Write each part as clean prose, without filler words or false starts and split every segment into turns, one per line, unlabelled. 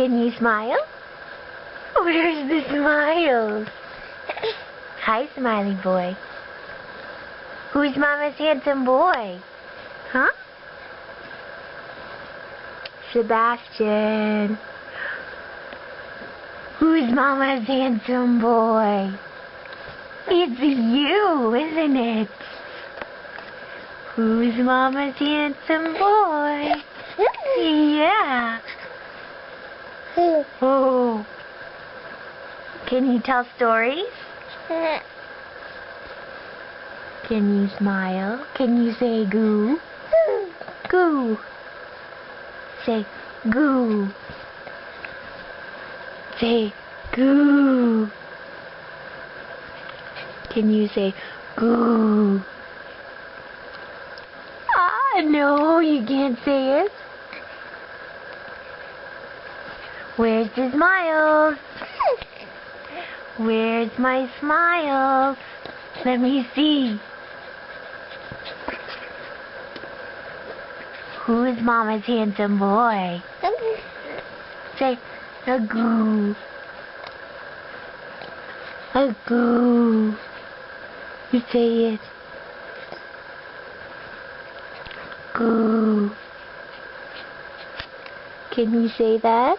Can you smile? Where's the smiles? Hi, smiley boy. Who's Mama's handsome boy? Huh? Sebastian. Who's Mama's handsome boy? It's you, isn't it? Who's Mama's handsome boy? Yeah. Oh. Can you tell stories? Can you smile? Can you say goo? Goo. Say goo. Say goo. Can you say goo? Ah, no, you can't say it. Where's the smiles? Where's my smiles? Let me see. Who is Mama's handsome boy? Say a goo. A goo. You say it. Goo. Can you say that?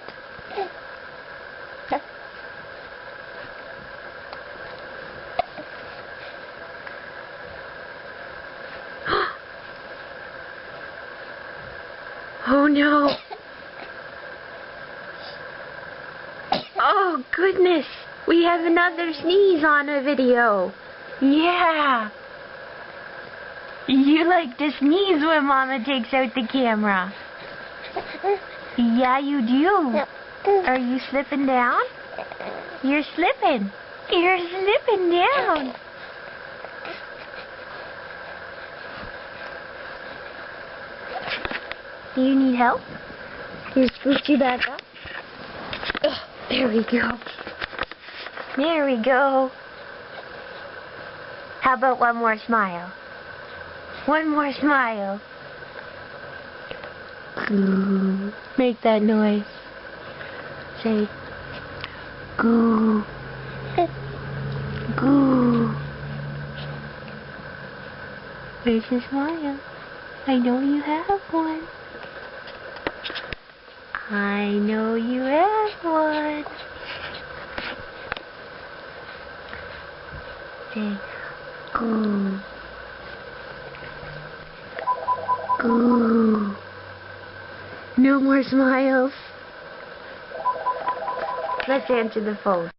Oh no. Oh goodness. We have another sneeze on a video. Yeah. You like to sneeze when Mama takes out the camera. Yeah, you do. Are you slipping down? You're slipping. You're slipping down. Do you need help? Here's scoot you back up. Oh, there we go. There we go. How about one more smile? One more smile. Goo. Make that noise. Say goo. Goo. Where's your smile? I know you have one. I know you have one. Say goo. Goo. No more smiles. Let's answer the phone.